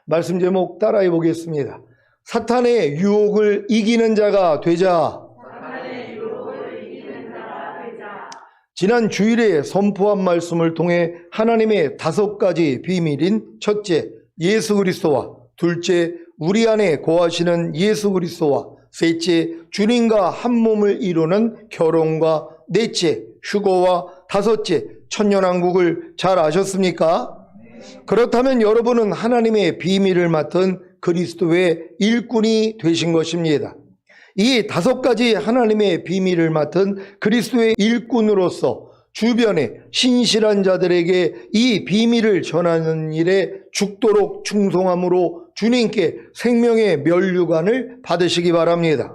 말씀 제목 따라해 보겠습니다. 사탄의 유혹을 이기는 자가 되자. 지난 주일에 선포한 말씀을 통해 하나님의 5가지 비밀인 첫째, 예수 그리스도와, 둘째, 우리 안에 거하시는 예수 그리스도와, 셋째, 주님과 한 몸을 이루는 결혼과, 넷째, 휴거와, 다섯째, 천년왕국을 잘 아셨습니까? 그렇다면 여러분은 하나님의 비밀을 맡은 그리스도의 일꾼이 되신 것입니다. 이 5가지 하나님의 비밀을 맡은 그리스도의 일꾼으로서 주변의 신실한 자들에게 이 비밀을 전하는 일에 죽도록 충성함으로 주님께 생명의 면류관을 받으시기 바랍니다.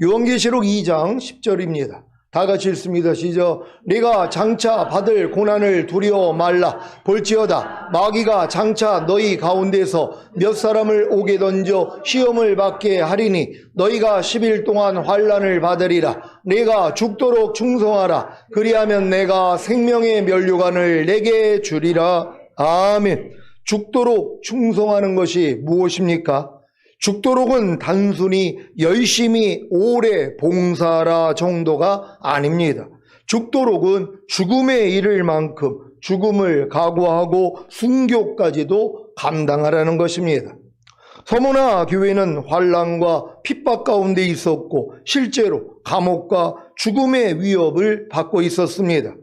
요한계시록 2장 10절입니다. 다 같이 읽습니다. 시작. 네가 장차 받을 고난을 두려워 말라. 볼지어다 마귀가 장차 너희 가운데서 몇 사람을 오게 던져 시험을 받게 하리니 너희가 10일 동안 환난을 받으리라. 네가 죽도록 충성하라. 그리하면 내가 생명의 면류관을 내게 주리라. 아멘. 죽도록 충성하는 것이 무엇입니까? 죽도록은 단순히 열심히 오래 봉사하라 정도가 아닙니다. 죽도록은 죽음에 이를 만큼 죽음을 각오하고 순교까지도 감당하라는 것입니다. 서머나 교회는 환난과 핍박 가운데 있었고 실제로 감옥과 죽음의 위협을 받고 있었습니다.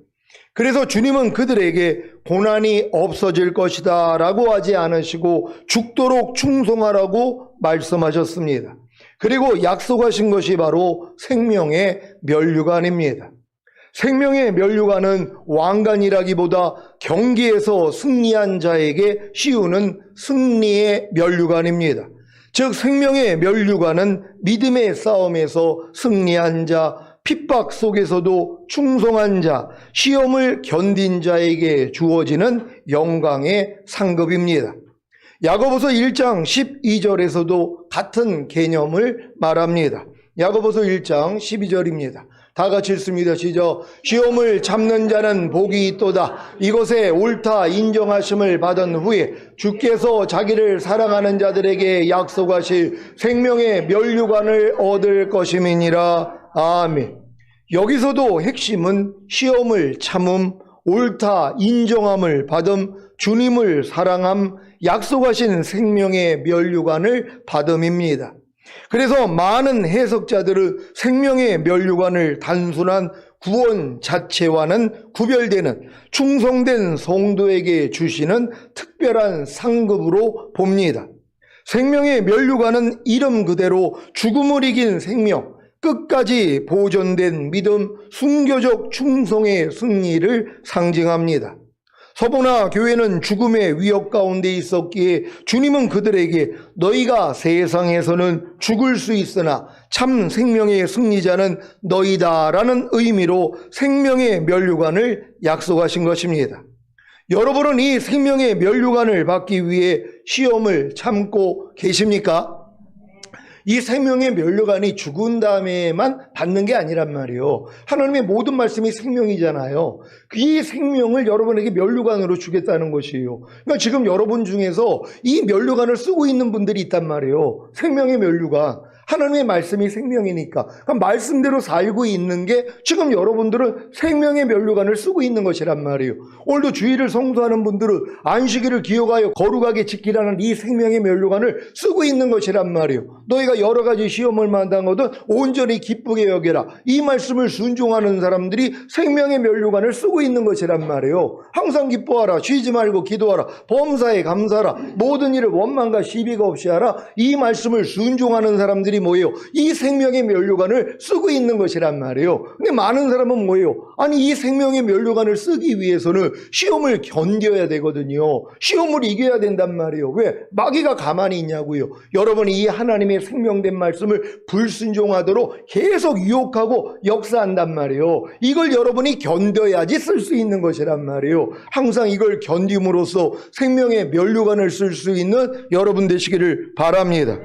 그래서 주님은 그들에게 고난이 없어질 것이다 라고 하지 않으시고 죽도록 충성하라고 말씀하셨습니다. 그리고 약속하신 것이 바로 생명의 면류관입니다. 생명의 면류관은 왕관이라기보다 경기에서 승리한 자에게 씌우는 승리의 면류관입니다. 즉 생명의 면류관은 믿음의 싸움에서 승리한 자, 핍박 속에서도 충성한 자, 시험을 견딘 자에게 주어지는 영광의 상급입니다. 야고보서 1장 12절에서도 같은 개념을 말합니다. 야고보서 1장 12절입니다. 다 같이 읽습니다. 시작. 시험을 참는 자는 복이 있도다. 이것에 옳다 인정하심을 받은 후에 주께서 자기를 사랑하는 자들에게 약속하실 생명의 면류관을 얻을 것임이니라. 아멘. 여기서도 핵심은 시험을 참음, 옳다 인정함을 받음, 주님을 사랑함, 약속하신 생명의 면류관을 받음입니다. 그래서 많은 해석자들은 생명의 면류관을 단순한 구원 자체와는 구별되는 충성된 성도에게 주시는 특별한 상급으로 봅니다. 생명의 면류관은 이름 그대로 죽음을 이긴 생명, 끝까지 보존된 믿음, 순교적 충성의 승리를 상징합니다. 서보나 교회는 죽음의 위협 가운데 있었기에 주님은 그들에게 너희가 세상에서는 죽을 수 있으나 참 생명의 승리자는 너희다라는 의미로 생명의 면류관을 약속하신 것입니다. 여러분은 이 생명의 면류관을 받기 위해 시험을 참고 계십니까? 이 생명의 면류관이 죽은 다음에만 받는 게 아니란 말이에요. 하나님의 모든 말씀이 생명이잖아요. 이 생명을 여러분에게 면류관으로 주겠다는 것이에요. 그러니까 지금 여러분 중에서 이 면류관을 쓰고 있는 분들이 있단 말이에요. 생명의 면류관. 하나님의 말씀이 생명이니까. 그러니까 말씀대로 살고 있는 게 지금 여러분들은 생명의 면류관을 쓰고 있는 것이란 말이에요. 오늘도 주일을 성수하는 분들은 안식일을 기억하여 거룩하게 지키라는 이 생명의 면류관을 쓰고 있는 것이란 말이에요. 너희가 여러 가지 시험을 만당하거든 온전히 기쁘게 여겨라. 이 말씀을 순종하는 사람들이 생명의 면류관을 쓰고 있는 것이란 말이에요. 항상 기뻐하라. 쉬지 말고 기도하라. 범사에 감사하라. 모든 일을 원망과 시비가 없이 하라. 이 말씀을 순종하는 사람들이 뭐예요? 이 생명의 면류관을 쓰고 있는 것이란 말이에요. 근데 많은 사람은 뭐예요? 아니 이 생명의 면류관을 쓰기 위해서는 시험을 견뎌야 되거든요. 시험을 이겨야 된단 말이에요. 왜? 마귀가 가만히 있냐고요. 여러분이 이 하나님의 생명된 말씀을 불순종하도록 계속 유혹하고 역사한단 말이에요. 이걸 여러분이 견뎌야지 쓸 수 있는 것이란 말이에요. 항상 이걸 견딤으로써 생명의 면류관을 쓸 수 있는 여러분 되시기를 바랍니다.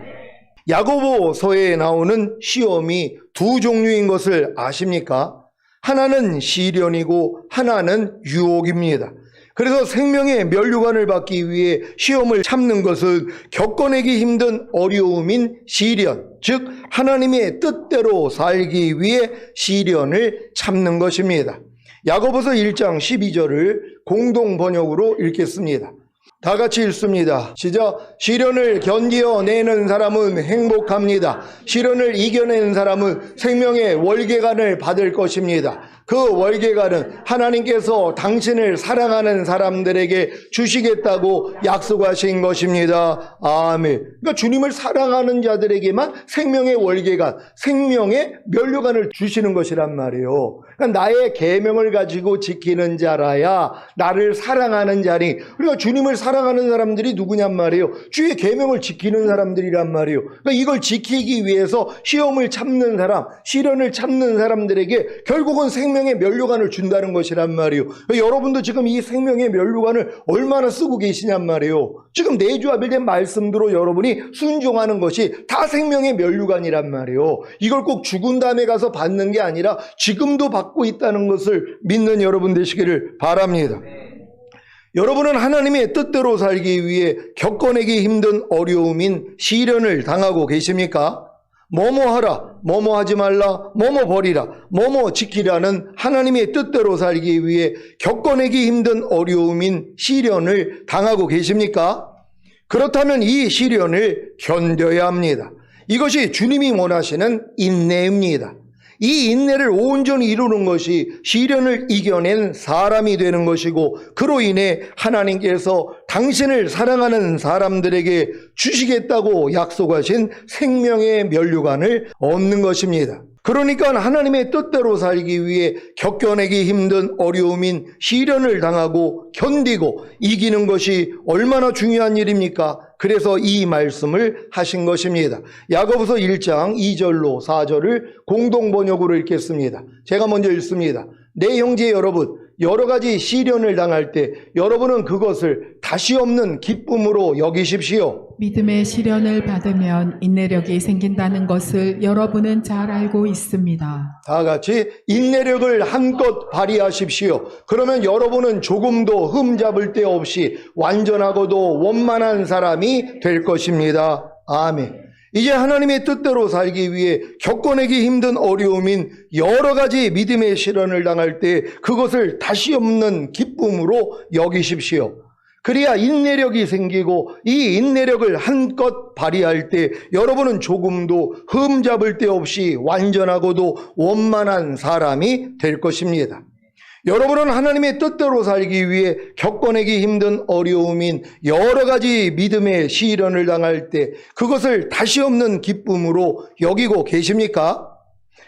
야고보서에 나오는 시험이 두 종류인 것을 아십니까? 하나는 시련이고 하나는 유혹입니다. 그래서 생명의 면류관을 받기 위해 시험을 참는 것은 겪어내기 힘든 어려움인 시련, 즉 하나님의 뜻대로 살기 위해 시련을 참는 것입니다. 야고보서 1장 12절을 공동 번역으로 읽겠습니다. 다 같이 읽습니다. 시작. 시련을 견디어내는 사람은 행복합니다. 시련을 이겨내는 사람은 생명의 월계관을 받을 것입니다. 그 월계관은 하나님께서 당신을 사랑하는 사람들에게 주시겠다고 약속하신 것입니다. 아멘. 그러니까 주님을 사랑하는 자들에게만 생명의 월계관, 생명의 면류관을 주시는 것이란 말이에요. 그러니까 나의 계명을 가지고 지키는 자라야 나를 사랑하는 자니, 그러니까 주님을 사랑하는 사람들이 누구냔 말이에요. 주의 계명을 지키는 사람들이란 말이에요. 그러니까 이걸 지키기 위해서 시험을 참는 사람, 시련을 참는 사람들에게 결국은 생명의 면류관을 준다는 것이란 말이에요. 그러니까 여러분도 지금 이 생명의 면류관을 얼마나 쓰고 계시냔 말이에요. 지금 내주합일된 말씀대로 여러분이 순종하는 것이 다 생명의 면류관이란 말이에요. 이걸 꼭 죽은 다음에 가서 받는 게 아니라 지금도 받고 있다는 것을 믿는 여러분 되시기를 바랍니다. 여러분은 하나님의 뜻대로 살기 위해 겪어내기 힘든 어려움인 시련을 당하고 계십니까? 뭐뭐 하라, 뭐뭐 하지 말라, 뭐뭐 버리라, 뭐뭐 지키라는 하나님의 뜻대로 살기 위해 겪어내기 힘든 어려움인 시련을 당하고 계십니까? 그렇다면 이 시련을 견뎌야 합니다. 이것이 주님이 원하시는 인내입니다. 이 인내를 온전히 이루는 것이 시련을 이겨낸 사람이 되는 것이고, 그로 인해 하나님께서 당신을 사랑하는 사람들에게 주시겠다고 약속하신 생명의 면류관을 얻는 것입니다. 그러니까 하나님의 뜻대로 살기 위해 겪어내기 힘든 어려움인 시련을 당하고 견디고 이기는 것이 얼마나 중요한 일입니까? 그래서 이 말씀을 하신 것입니다. 야고보서 1장 2절로 4절을 공동 번역으로 읽겠습니다. 제가 먼저 읽습니다. 내 형제 여러분, 여러 가지 시련을 당할 때 여러분은 그것을 다시 없는 기쁨으로 여기십시오. 믿음의 시련을 받으면 인내력이 생긴다는 것을 여러분은 잘 알고 있습니다. 다 같이 인내력을 한껏 발휘하십시오. 그러면 여러분은 조금도 흠잡을 데 없이 완전하고도 원만한 사람이 될 것입니다. 아멘. 이제 하나님의 뜻대로 살기 위해 겪어내기 힘든 어려움인 여러 가지 믿음의 시련을 당할 때 그것을 다시 없는 기쁨으로 여기십시오. 그래야 인내력이 생기고 이 인내력을 한껏 발휘할 때 여러분은 조금도 흠잡을 데 없이 완전하고도 원만한 사람이 될 것입니다. 여러분은 하나님의 뜻대로 살기 위해 겪어내기 힘든 어려움인 여러 가지 믿음의 시련을 당할 때 그것을 다시 없는 기쁨으로 여기고 계십니까?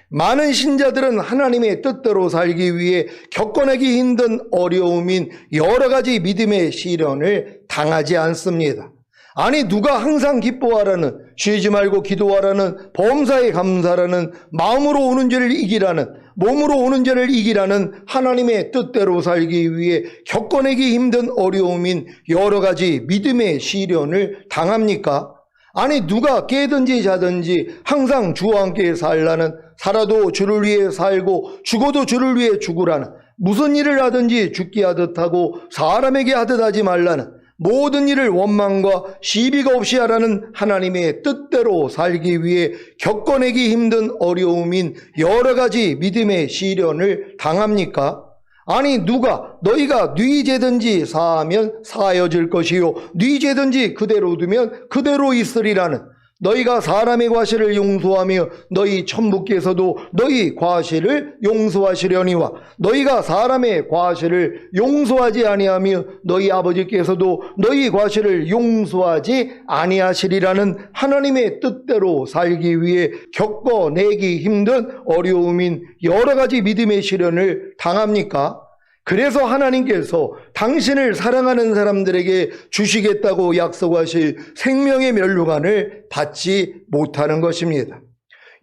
많은 신자들은 하나님의 뜻대로 살기 위해 겪어내기 힘든 어려움인 여러 가지 믿음의 시련을 당하지 않습니다. 아니, 누가 항상 기뻐하라는, 쉬지 말고 기도하라는, 범사에 감사라는, 마음으로 오는 죄를 이기라는, 몸으로 오는 죄를 이기라는 하나님의 뜻대로 살기 위해 겪어내기 힘든 어려움인 여러 가지 믿음의 시련을 당합니까? 아니, 누가 깨든지 자든지 항상 주와 함께 살라는, 살아도 주를 위해 살고 죽어도 주를 위해 죽으라는, 무슨 일을 하든지 죽게 하듯 하고 사람에게 하듯 하지 말라는, 모든 일을 원망과 시비가 없이 하라는 하나님의 뜻대로 살기 위해 겪어내기 힘든 어려움인 여러 가지 믿음의 시련을 당합니까? 아니, 누가 너희가 네 죄든지 사하면 사하여질 것이요 네 죄든지 그대로 두면 그대로 있으리라는, 너희가 사람의 과실을 용서하며 너희 천부께서도 너희 과실을 용서하시려니와 너희가 사람의 과실을 용서하지 아니하며 너희 아버지께서도 너희 과실을 용서하지 아니하시리라는 하나님의 뜻대로 살기 위해 겪어내기 힘든 어려움인 여러 가지 믿음의 시련을 당합니까? 그래서 하나님께서 당신을 사랑하는 사람들에게 주시겠다고 약속하실 생명의 면류관을 받지 못하는 것입니다.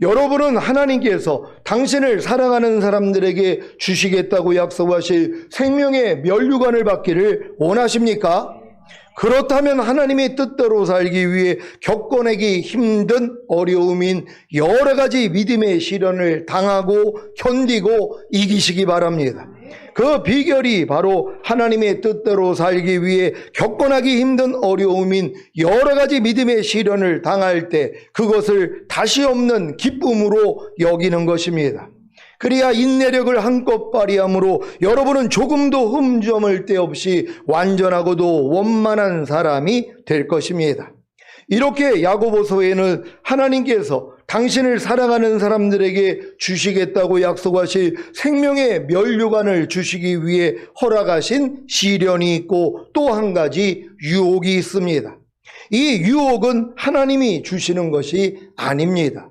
여러분은 하나님께서 당신을 사랑하는 사람들에게 주시겠다고 약속하실 생명의 면류관을 받기를 원하십니까? 그렇다면 하나님의 뜻대로 살기 위해 겪어내기 힘든 어려움인 여러 가지 믿음의 시련을 당하고 견디고 이기시기 바랍니다. 그 비결이 바로 하나님의 뜻대로 살기 위해 겪어나기 힘든 어려움인 여러 가지 믿음의 시련을 당할 때 그것을 다시 없는 기쁨으로 여기는 것입니다. 그래야 인내력을 한껏 발휘함으로 여러분은 조금도 흠점을 데 없이 완전하고도 원만한 사람이 될 것입니다. 이렇게 야고보서에는 하나님께서 당신을 사랑하는 사람들에게 주시겠다고 약속하실 생명의 면류관을 주시기 위해 허락하신 시련이 있고 또 한 가지 유혹이 있습니다. 이 유혹은 하나님이 주시는 것이 아닙니다.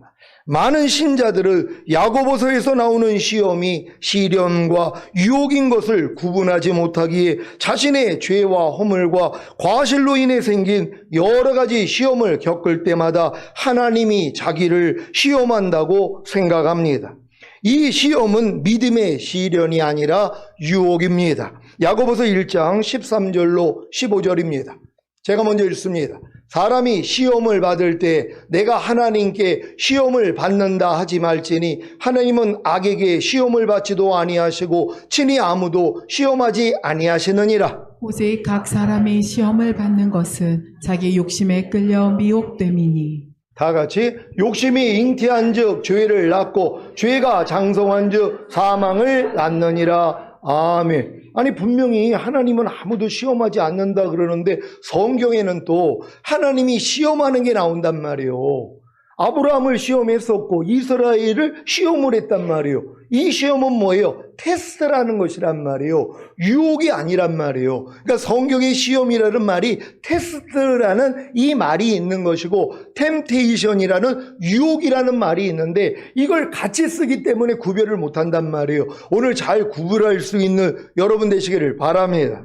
많은 신자들은 야고보서에서 나오는 시험이 시련과 유혹인 것을 구분하지 못하기에 자신의 죄와 허물과 과실로 인해 생긴 여러 가지 시험을 겪을 때마다 하나님이 자기를 시험한다고 생각합니다. 이 시험은 믿음의 시련이 아니라 유혹입니다. 야고보서 1장 13절로 15절입니다. 제가 먼저 읽습니다. 사람이 시험을 받을 때 내가 하나님께 시험을 받는다 하지 말지니 하나님은 악에게 시험을 받지도 아니하시고 친히 아무도 시험하지 아니하시느니라. 오직 각 사람이 시험을 받는 것은 자기 욕심에 끌려 미혹됨이니. 다 같이 욕심이 잉태한 즉 죄를 낳고 죄가 장성한 즉 사망을 낳느니라. 아멘. 아니 분명히 하나님은 아무도 시험하지 않는다 그러는데 성경에는 또 하나님이 시험하는 게 나온단 말이에요. 아브라함을 시험했었고 이스라엘을 시험을 했단 말이에요. 이 시험은 뭐예요? 테스트라는 것이란 말이에요. 유혹이 아니란 말이에요. 그러니까 성경의 시험이라는 말이 테스트라는 이 말이 있는 것이고 템테이션이라는 유혹이라는 말이 있는데 이걸 같이 쓰기 때문에 구별을 못한단 말이에요. 오늘 잘 구분할 수 있는 여러분 되시기를 바랍니다.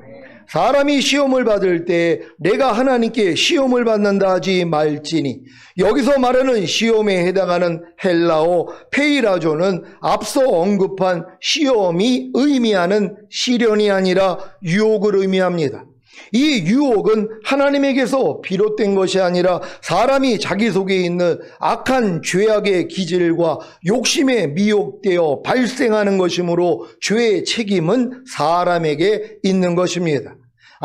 사람이 시험을 받을 때 내가 하나님께 시험을 받는다 하지 말지니, 여기서 말하는 시험에 해당하는 헬라어 페이라조는 앞서 언급한 시험이 의미하는 시련이 아니라 유혹을 의미합니다. 이 유혹은 하나님에게서 비롯된 것이 아니라 사람이 자기 속에 있는 악한 죄악의 기질과 욕심에 미혹되어 발생하는 것이므로 죄의 책임은 사람에게 있는 것입니다.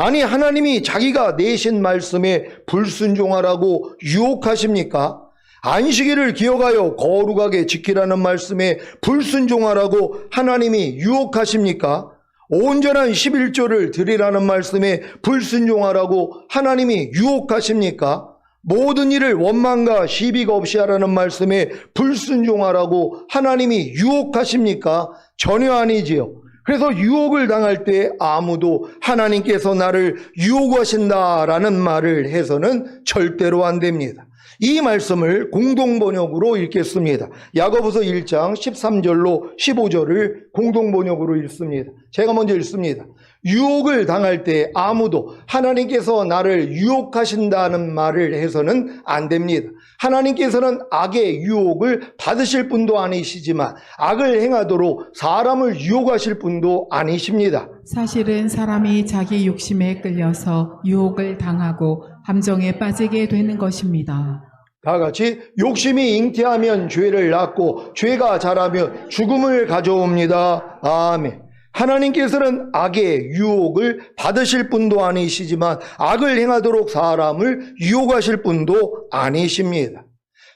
아니 하나님이 자기가 내신 말씀에 불순종하라고 유혹하십니까? 안식일을 기억하여 거룩하게 지키라는 말씀에 불순종하라고 하나님이 유혹하십니까? 온전한 11조를 드리라는 말씀에 불순종하라고 하나님이 유혹하십니까? 모든 일을 원망과 시비가 없이 하라는 말씀에 불순종하라고 하나님이 유혹하십니까? 전혀 아니지요. 그래서 유혹을 당할 때 아무도 하나님께서 나를 유혹하신다라는 말을 해서는 절대로 안 됩니다. 이 말씀을 공동번역으로 읽겠습니다. 야고보서 1장 13절로 15절을 공동번역으로 읽습니다. 제가 먼저 읽습니다. 유혹을 당할 때 아무도 하나님께서 나를 유혹하신다는 말을 해서는 안 됩니다. 하나님께서는 악의 유혹을 받으실 분도 아니시지만 악을 행하도록 사람을 유혹하실 분도 아니십니다. 사실은 사람이 자기 욕심에 끌려서 유혹을 당하고 함정에 빠지게 되는 것입니다. 다 같이 욕심이 잉태하면 죄를 낳고 죄가 자라면 죽음을 가져옵니다. 아멘. 하나님께서는 악의 유혹을 받으실 분도 아니시지만 악을 행하도록 사람을 유혹하실 분도 아니십니다.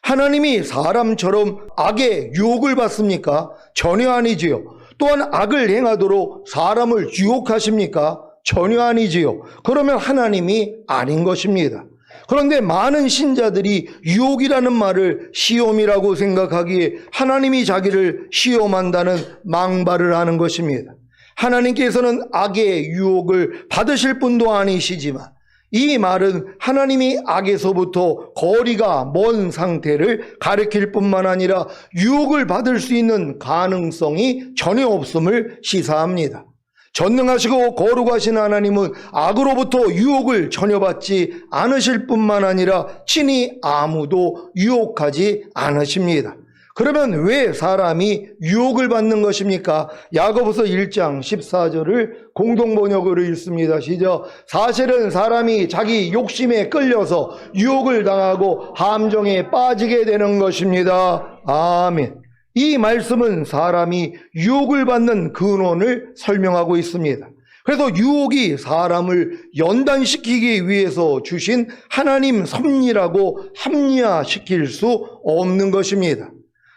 하나님이 사람처럼 악의 유혹을 받습니까? 전혀 아니지요. 또한 악을 행하도록 사람을 유혹하십니까? 전혀 아니지요. 그러면 하나님이 아닌 것입니다. 그런데 많은 신자들이 유혹이라는 말을 시험이라고 생각하기에 하나님이 자기를 시험한다는 망발을 하는 것입니다. 하나님께서는 악의 유혹을 받으실 분도 아니시지만 이 말은 하나님이 악에서부터 거리가 먼 상태를 가리킬 뿐만 아니라 유혹을 받을 수 있는 가능성이 전혀 없음을 시사합니다. 전능하시고 거룩하신 하나님은 악으로부터 유혹을 전혀 받지 않으실 뿐만 아니라 친히 아무도 유혹하지 않으십니다. 그러면 왜 사람이 유혹을 받는 것입니까? 야고보서 1장 14절을 공동번역으로 읽습니다. 시작. 사실은 사람이 자기 욕심에 끌려서 유혹을 당하고 함정에 빠지게 되는 것입니다. 아멘. 이 말씀은 사람이 유혹을 받는 근원을 설명하고 있습니다. 그래서 유혹이 사람을 연단시키기 위해서 주신 하나님 섭리라고 합리화시킬 수 없는 것입니다.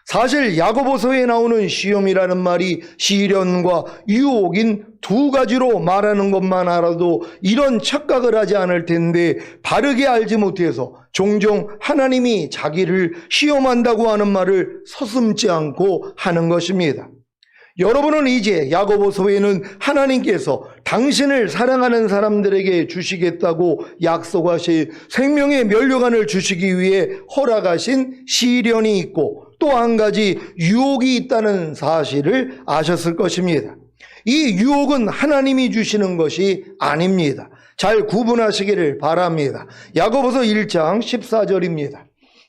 사실 야고보서에 나오는 시험이라는 말이 시련과 유혹인 두 가지로 말하는 것만 알아도 이런 착각을 하지 않을 텐데, 바르게 알지 못해서 종종 하나님이 자기를 시험한다고 하는 말을 서슴지 않고 하는 것입니다. 여러분은 이제 야고보서에는 하나님께서 당신을 사랑하는 사람들에게 주시겠다고 약속하신 생명의 면류관을 주시기 위해 허락하신 시련이 있고, 또 한 가지 유혹이 있다는 사실을 아셨을 것입니다. 이 유혹은 하나님이 주시는 것이 아닙니다. 잘 구분하시기를 바랍니다. 야고보서 1장 14절입니다.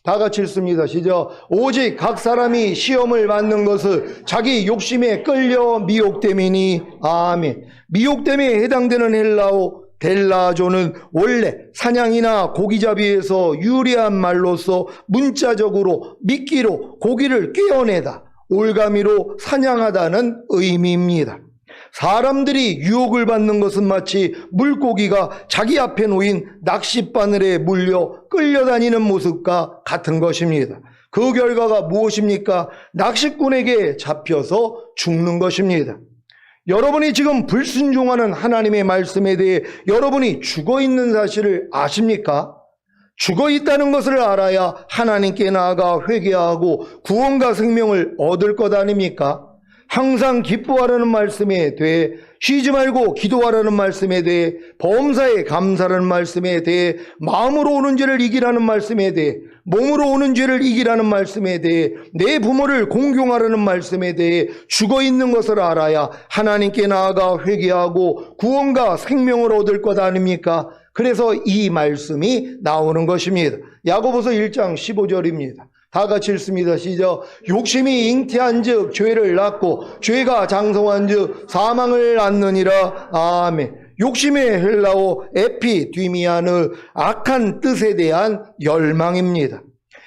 다 같이 읽습니다. 시작. 오직 각 사람이 시험을 받는 것을 자기 욕심에 끌려 미혹됨이니. 아멘. 미혹됨에 해당되는 헬라어 델라조는 원래 사냥이나 고기잡이에서 유래한 말로서 문자적으로 미끼로 고기를 꿰어내다, 올가미로 사냥하다는 의미입니다. 사람들이 유혹을 받는 것은 마치 물고기가 자기 앞에 놓인 낚싯바늘에 물려 끌려다니는 모습과 같은 것입니다. 그 결과가 무엇입니까? 낚시꾼에게 잡혀서 죽는 것입니다. 여러분이 지금 불순종하는 하나님의 말씀에 대해 여러분이 죽어있는 사실을 아십니까? 죽어있다는 것을 알아야 하나님께 나아가 회개하고 구원과 생명을 얻을 것 아닙니까? 항상 기뻐하라는 말씀에 대해, 쉬지 말고 기도하라는 말씀에 대해, 범사에 감사라는 말씀에 대해, 마음으로 오는 죄를 이기라는 말씀에 대해, 몸으로 오는 죄를 이기라는 말씀에 대해, 내 부모를 공경하라는 말씀에 대해 죽어있는 것을 알아야 하나님께 나아가 회개하고 구원과 생명을 얻을 것 아닙니까? 그래서 이 말씀이 나오는 것입니다. 야고보서 1장 15절입니다. 다 같이 읽습니다. 시작. 욕심이 잉태한 즉 죄를 낳고, 죄가 장성한 즉 사망을 낳느니라. 아멘. 욕심의 헬라어 에피디미아는 악한 뜻에 대한 열망입니다.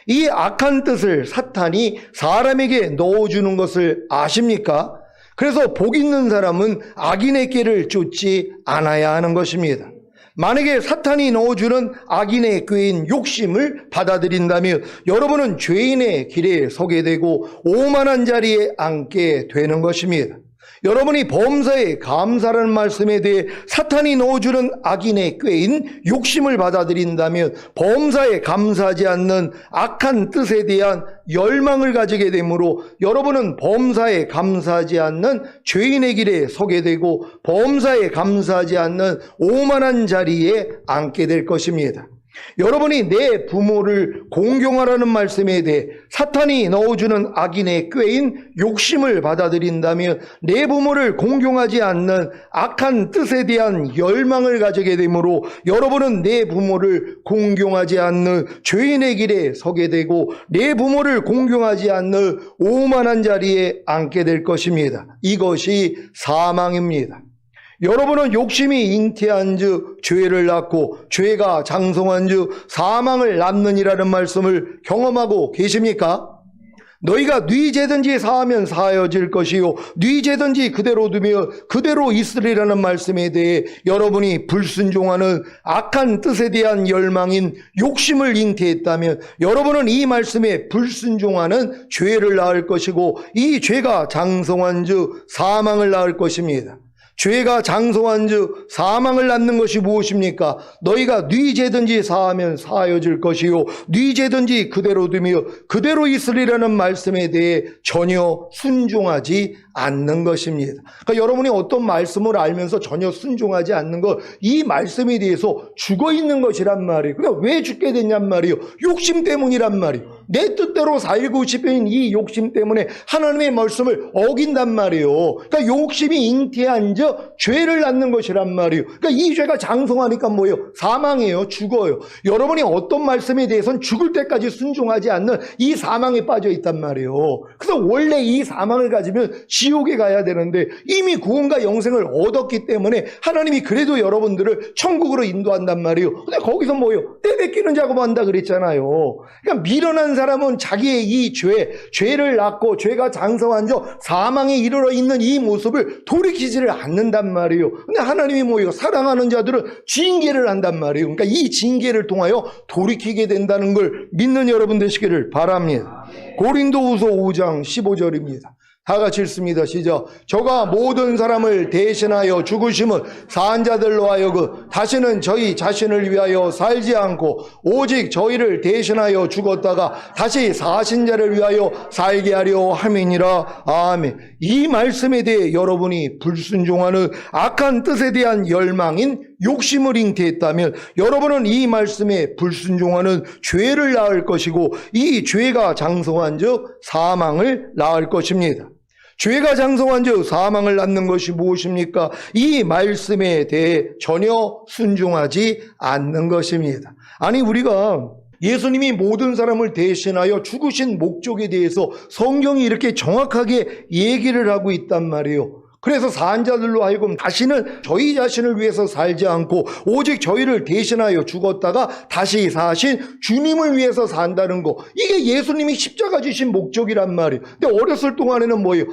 이 악한 뜻을 사탄이 사람에게 넣어주는 것을 아십니까? 그래서 복 있는 사람은 악인의 길을 쫓지 않아야 하는 것입니다. 만약에 사탄이 넣어주는 악인의 꾀인 욕심을 받아들인다면 여러분은 죄인의 길에 서게 되고 오만한 자리에 앉게 되는 것입니다. 여러분이 범사에 감사라는 말씀에 대해 사탄이 넣어주는 악인의 꾀인 욕심을 받아들인다면 범사에 감사하지 않는 악한 뜻에 대한 열망을 가지게 되므로 여러분은 범사에 감사하지 않는 죄인의 길에 서게 되고 범사에 감사하지 않는 오만한 자리에 앉게 될 것입니다. 여러분이 내 부모를 공경하라는 말씀에 대해 사탄이 넣어주는 악인의 꾀인 욕심을 받아들인다면 내 부모를 공경하지 않는 악한 뜻에 대한 열망을 가지게 되므로 여러분은 내 부모를 공경하지 않는 죄인의 길에 서게 되고 내 부모를 공경하지 않는 오만한 자리에 앉게 될 것입니다. 이것이 사망입니다. 여러분은 욕심이 잉태한 즉 죄를 낳고 죄가 장성한 즉 사망을 낳느니라는 말씀을 경험하고 계십니까? 너희가 네 죄든지 사하면 사하여질 것이요 네 죄든지 그대로 두며 그대로 있으리라는 말씀에 대해 여러분이 불순종하는 악한 뜻에 대한 열망인 욕심을 잉태했다면 여러분은 이 말씀에 불순종하는 죄를 낳을 것이고 이 죄가 장성한 즉 사망을 낳을 것입니다. 죄가 장성한 즉 사망을 낳는 것이 무엇입니까? 너희가 네 죄든지 사하면 사하여질 것이요 네 죄든지 그대로 두며 그대로 있으리라는 말씀에 대해 전혀 순종하지 않는 것입니다. 그러니까 여러분이 어떤 말씀을 알면서 전혀 순종하지 않는 것, 이 말씀에 대해서 죽어있는 것이란 말이에요. 그러니까 왜 죽게 됐냔 말이에요. 욕심 때문이란 말이에요. 내 뜻대로 살고 싶은 이 욕심 때문에 하나님의 말씀을 어긴단 말이에요. 그러니까 욕심이 잉태한 즉 죄를 낳는 것이란 말이에요. 그러니까 이 죄가 장성하니까 뭐예요? 사망이에요. 죽어요. 여러분이 어떤 말씀에 대해서는 죽을 때까지 순종하지 않는 이 사망에 빠져 있단 말이에요. 그래서 원래 이 사망을 가지면 지옥에 가야 되는데 이미 구원과 영생을 얻었기 때문에 하나님이 그래도 여러분들을 천국으로 인도한단 말이에요. 근데 거기서 뭐예요? 떼뱉기는 작업한다 그랬잖아요. 그러니까 미련한 사람은 자기의 이 죄를 낳고 죄가 장성한 적 사망에 이르러 있는 이 모습을 돌이키지를 않는단 말이에요. 근데 하나님이 뭐예요? 사랑하는 자들은 징계를 한단 말이에요. 그러니까 이 징계를 통하여 돌이키게 된다는 걸 믿는 여러분 되시기를 바랍니다. 고린도후서 5장 15절입니다. 다 같이 읽습니다. 시작. 저가 모든 사람을 대신하여 죽으심은 산 자들로 하여금 다시는 저희 자신을 위하여 살지 않고 오직 저희를 대신하여 죽었다가 다시 사신 자를 위하여 살게 하려 함이니라. 아멘. 이 말씀에 대해 여러분이 불순종하는 악한 뜻에 대한 열망인 욕심을 잉태했다면 여러분은 이 말씀에 불순종하는 죄를 낳을 것이고 이 죄가 장성한 즉 사망을 낳을 것입니다. 죄가 장성한 즉 사망을 낳는 것이 무엇입니까? 이 말씀에 대해 전혀 순종하지 않는 것입니다. 아니 우리가 예수님이 모든 사람을 대신하여 죽으신 목적에 대해서 성경이 이렇게 정확하게 얘기를 하고 있단 말이에요. 그래서 산 자들로 하여금 다시는 저희 자신을 위해서 살지 않고 오직 저희를 대신하여 죽었다가 다시 사신 주님을 위해서 산다는 거, 이게 예수님이 십자가 지신 목적이란 말이에요. 근데 어렸을 동안에는 뭐예요?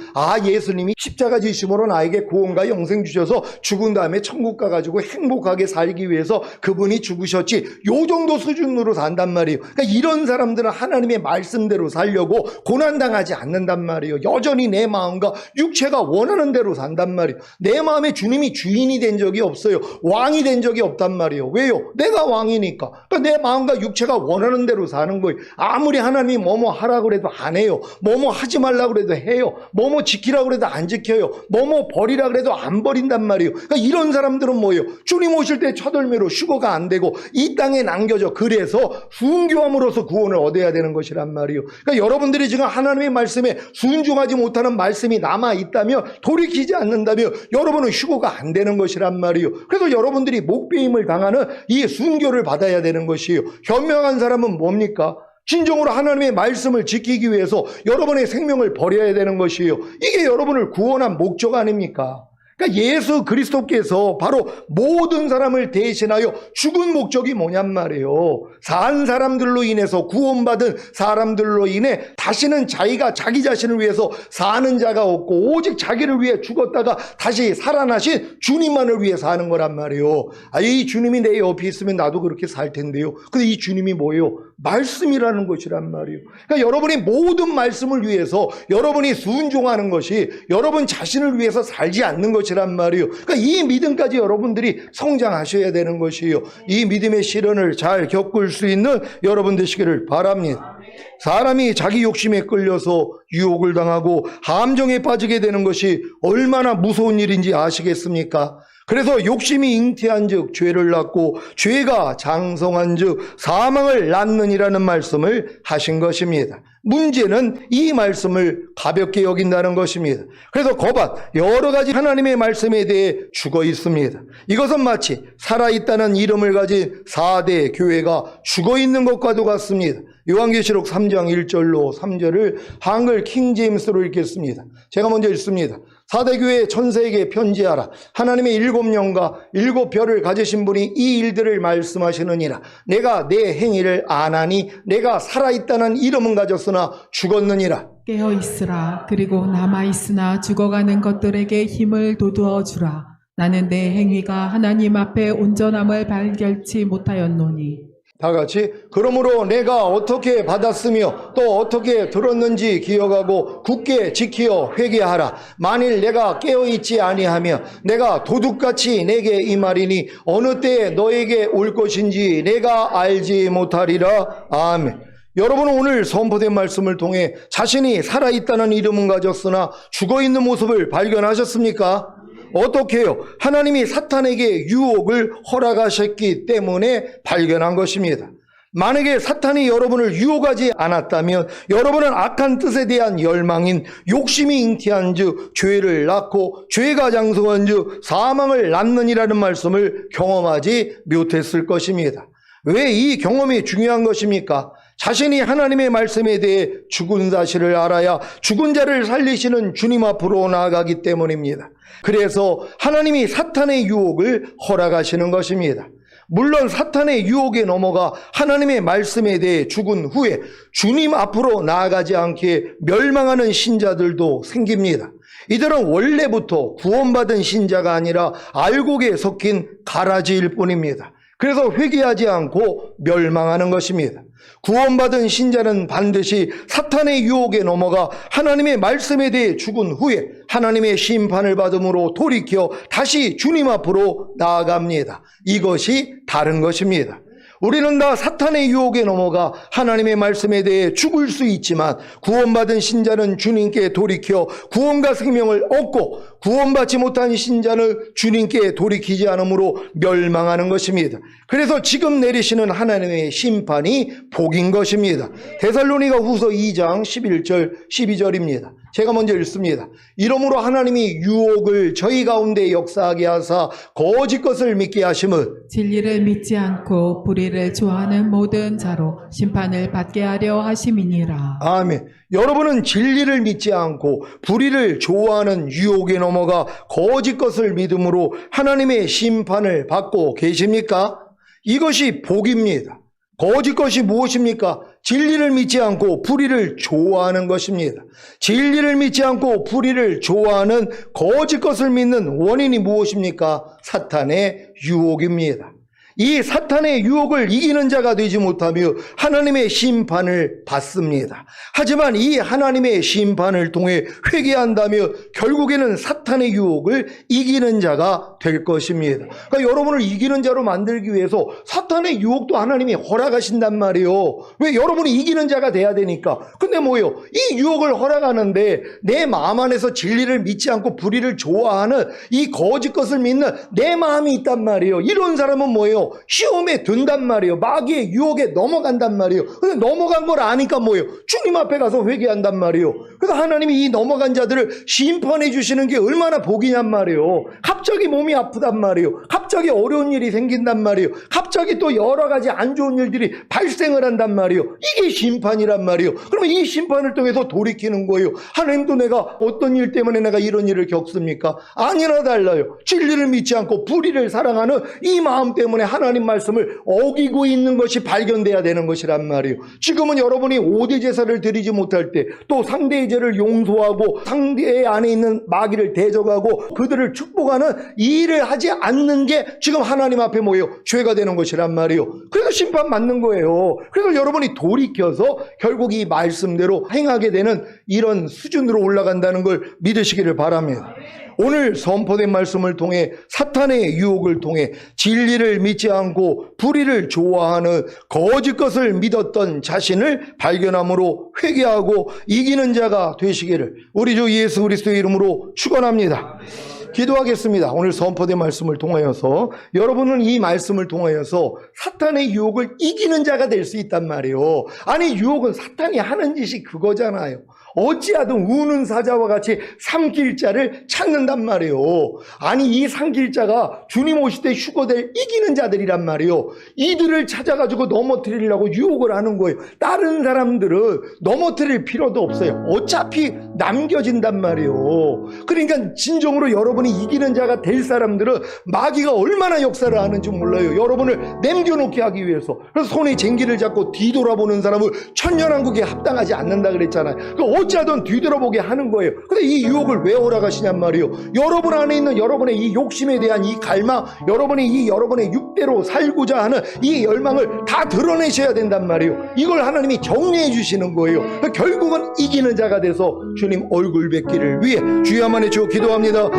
예수님이 십자가 지심으로 나에게 구원과 영생 주셔서 죽은 다음에 천국 가가지고 행복하게 살기 위해서 그분이 죽으셨지, 요 정도 수준으로 산단 말이에요. 그러니까 이런 사람들은 하나님의 말씀대로 살려고 고난당하지 않는단 말이에요. 여전히 내 마음과 육체가 원하는 대로 산단 말이에요. 내 마음에 주님이 주인이 된 적이 없어요. 왕이 된 적이 없단 말이에요. 왜요? 내가 왕이니까. 그러니까 내 마음과 육체가 원하는 대로 사는 거예요. 아무리 하나님이 뭐뭐 하라고 그래도 안 해요. 뭐뭐 하지 말라고 그래도 해요. 뭐뭐 지키라고 그래도 안 지켜요. 뭐뭐 버리라 그래도 안 버린단 말이에요. 그러니까 이런 사람들은 뭐예요? 주님 오실 때 첫월매로 휴거가 안 되고 이 땅에 남겨져. 그래서 순교함으로써 구원을 얻어야 되는 것이란 말이에요. 그러니까 여러분들이 지금 하나님의 말씀에 순종하지 못하는 말씀이 남아 있다면, 돌이키지 않는다면 여러분은 휴거가 안 되는 것이란 말이에요. 그래서 여러분들이 목배임을 당하는 이 순교를 받아야 되는 것이에요. 현명한 사람은 뭡니까? 진정으로 하나님의 말씀을 지키기 위해서 여러분의 생명을 버려야 되는 것이에요. 이게 여러분을 구원한 목적 아닙니까? 그러니까 예수 그리스도께서 바로 모든 사람을 대신하여 죽은 목적이 뭐냔 말이에요. 산 사람들로 인해서, 구원받은 사람들로 인해 다시는 자기가 자기 자신을 위해서 사는 자가 없고 오직 자기를 위해 죽었다가 다시 살아나신 주님만을 위해 사는 거란 말이에요. 이 주님이 내 옆에 있으면 나도 그렇게 살 텐데요. 근데 이 주님이 뭐예요? 말씀이라는 것이란 말이에요. 그러니까 여러분이 모든 말씀을 위해서 여러분이 순종하는 것이 여러분 자신을 위해서 살지 않는 것이란 말이에요. 그러니까 이 믿음까지 여러분들이 성장하셔야 되는 것이에요. 이 믿음의 시련을 잘 겪을 수 있는 여러분 되시기를 바랍니다. 사람이 자기 욕심에 끌려서 유혹을 당하고 함정에 빠지게 되는 것이 얼마나 무서운 일인지 아시겠습니까? 그래서 욕심이 잉태한 즉 죄를 낳고 죄가 장성한 즉 사망을 낳느니라는 말씀을 하신 것입니다. 문제는 이 말씀을 가볍게 여긴다는 것입니다. 그래서 거밭 여러 가지 하나님의 말씀에 대해 죽어 있습니다. 이것은 마치 살아있다는 이름을 가진 4대 교회가 죽어 있는 것과도 같습니다. 요한계시록 3장 1절로 3절을 한글 킹제임스로 읽겠습니다. 제가 먼저 읽습니다. 4대 교회 천사에게 편지하라. 하나님의 7영과 7별을 가지신 분이 이 일들을 말씀하시느니라. 내가 내 행위를 아나니 내가 살아있다는 이름은 가졌으나 죽었느니라. 깨어 있으라. 그리고 남아 있으나 죽어가는 것들에게 힘을 돋워 주라. 나는 내 행위가 하나님 앞에 온전함을 발견치 못하였노니. 다 같이 그러므로 내가 어떻게 받았으며 또 어떻게 들었는지 기억하고 굳게 지키어 회개하라. 만일 내가 깨어있지 아니하며 내가 도둑같이 내게 임하리니 어느 때에 너에게 올 것인지 내가 알지 못하리라. 아멘. 여러분은 오늘 선포된 말씀을 통해 자신이 살아있다는 이름은 가졌으나 죽어있는 모습을 발견하셨습니까? 어떻게 해요? 하나님이 사탄에게 유혹을 허락하셨기 때문에 발견한 것입니다. 만약에 사탄이 여러분을 유혹하지 않았다면 여러분은 악한 뜻에 대한 열망인 욕심이 잉태한 즉 죄를 낳고 죄가 장성한 즉 사망을 낳느니라는 말씀을 경험하지 못했을 것입니다. 왜 이 경험이 중요한 것입니까? 자신이 하나님의 말씀에 대해 죽은 사실을 알아야 죽은 자를 살리시는 주님 앞으로 나아가기 때문입니다. 그래서 하나님이 사탄의 유혹을 허락하시는 것입니다. 물론 사탄의 유혹에 넘어가 하나님의 말씀에 대해 죽은 후에 주님 앞으로 나아가지 않기에 멸망하는 신자들도 생깁니다. 이들은 원래부터 구원받은 신자가 아니라 알곡에 섞인 가라지일 뿐입니다. 그래서 회개하지 않고 멸망하는 것입니다. 구원받은 신자는 반드시 사탄의 유혹에 넘어가 하나님의 말씀에 대해 죽은 후에 하나님의 심판을 받음으로 돌이켜 다시 주님 앞으로 나아갑니다. 이것이 다른 것입니다. 우리는 다 사탄의 유혹에 넘어가 하나님의 말씀에 대해 죽을 수 있지만 구원받은 신자는 주님께 돌이켜 구원과 생명을 얻고 구원받지 못한 신자는 주님께 돌이키지 않으므로 멸망하는 것입니다. 그래서 지금 내리시는 하나님의 심판이 복인 것입니다. 데살로니가 후서 2장 11절 12절입니다. 제가 먼저 읽습니다. 이러므로 하나님이 유혹을 저희 가운데 역사하게 하사 거짓 것을 믿게 하심은 진리를 믿지 않고 불의를 좋아하는 모든 자로 심판을 받게 하려 하심이니라. 아멘. 여러분은 진리를 믿지 않고 불의를 좋아하는 유혹에 넘어가 거짓 것을 믿음으로 하나님의 심판을 받고 계십니까? 이것이 복입니다. 거짓 것이 무엇입니까? 진리를 믿지 않고 불의를 좋아하는 것입니다. 진리를 믿지 않고 불의를 좋아하는 거짓 것을 믿는 원인이 무엇입니까? 사탄의 유혹입니다. 이 사탄의 유혹을 이기는 자가 되지 못하며 하나님의 심판을 받습니다. 하지만 이 하나님의 심판을 통해 회개한다며 결국에는 사탄의 유혹을 이기는 자가 될 것입니다. 그러니까 여러분을 이기는 자로 만들기 위해서 사탄의 유혹도 하나님이 허락하신단 말이에요. 왜? 여러분이 이기는 자가 돼야 되니까. 근데 뭐예요? 이 유혹을 허락하는데 내 마음 안에서 진리를 믿지 않고 불의를 좋아하는 이 거짓 것을 믿는 내 마음이 있단 말이에요. 이런 사람은 뭐예요? 시험에 든단 말이에요. 마귀의 유혹에 넘어간단 말이에요. 근데 넘어간 걸 아니까 뭐예요? 주님 앞에 가서 회개한단 말이에요. 그래서 하나님이 이 넘어간 자들을 심판해 주시는 게 얼마나 복이냔 말이에요. 갑자기 몸이 아프단 말이에요. 갑자기 어려운 일이 생긴단 말이에요. 갑자기 또 여러 가지 안 좋은 일들이 발생을 한단 말이에요. 이게 심판이란 말이에요. 그러면 이 심판을 통해서 돌이키는 거예요. 하나님도 내가 어떤 일 때문에 내가 이런 일을 겪습니까? 아니나 달라요. 진리를 믿지 않고 불의를 사랑하는 이 마음 때문에 하나님 말씀을 어기고 있는 것이 발견돼야 되는 것이란 말이에요. 지금은 여러분이 5대 제사를 드리지 못할 때 또 상대의 죄를 용서하고 상대의 안에 있는 마귀를 대적하고 그들을 축복하는 이 일을 하지 않는 게 지금 하나님 앞에 뭐예요? 죄가 되는 것이란 말이에요. 그래서 심판 받는 거예요. 그래서 여러분이 돌이켜서 결국 이 말씀대로 행하게 되는 이런 수준으로 올라간다는 걸 믿으시기를 바랍니다. 오늘 선포된 말씀을 통해 사탄의 유혹을 통해 진리를 믿지 않고 불의를 좋아하는 거짓 것을 믿었던 자신을 발견함으로 회개하고 이기는 자가 되시기를 우리 주 예수 그리스도의 이름으로 축원합니다. 기도하겠습니다. 오늘 선포된 말씀을 통하여서 여러분은 이 말씀을 통하여서 사탄의 유혹을 이기는 자가 될 수 있단 말이에요. 아니 유혹은 사탄이 하는 짓이 그거잖아요. 어찌하든 우는 사자와 같이 삼킬 자를 찾는단 말이에요. 아니 이 삼킬 자가 주님 오실 때 휴거될 이기는 자들이란 말이에요. 이들을 찾아가지고 넘어뜨리려고 유혹을 하는 거예요. 다른 사람들은 넘어뜨릴 필요도 없어요. 어차피 남겨진단 말이에요. 그러니까 진정으로 여러분이 이기는 자가 될 사람들은 마귀가 얼마나 역사를 하는지 몰라요. 여러분을 남겨놓게 하기 위해서. 그래서 손에 쟁기를 잡고 뒤돌아보는 사람은 천년왕국에 합당하지 않는다 그랬잖아요. 어찌하든 뒤돌아보게 하는 거예요. 근데 이 유혹을 왜 허락하시냔 말이에요. 여러분 안에 있는 여러분의 이 욕심에 대한 이 갈망, 여러분의 육대로 살고자 하는 이 열망을 다 드러내셔야 된단 말이에요. 이걸 하나님이 정리해 주시는 거예요. 결국은 이기는 자가 돼서 주님 얼굴 뵙기를 위해 주야만의 주 기도합니다.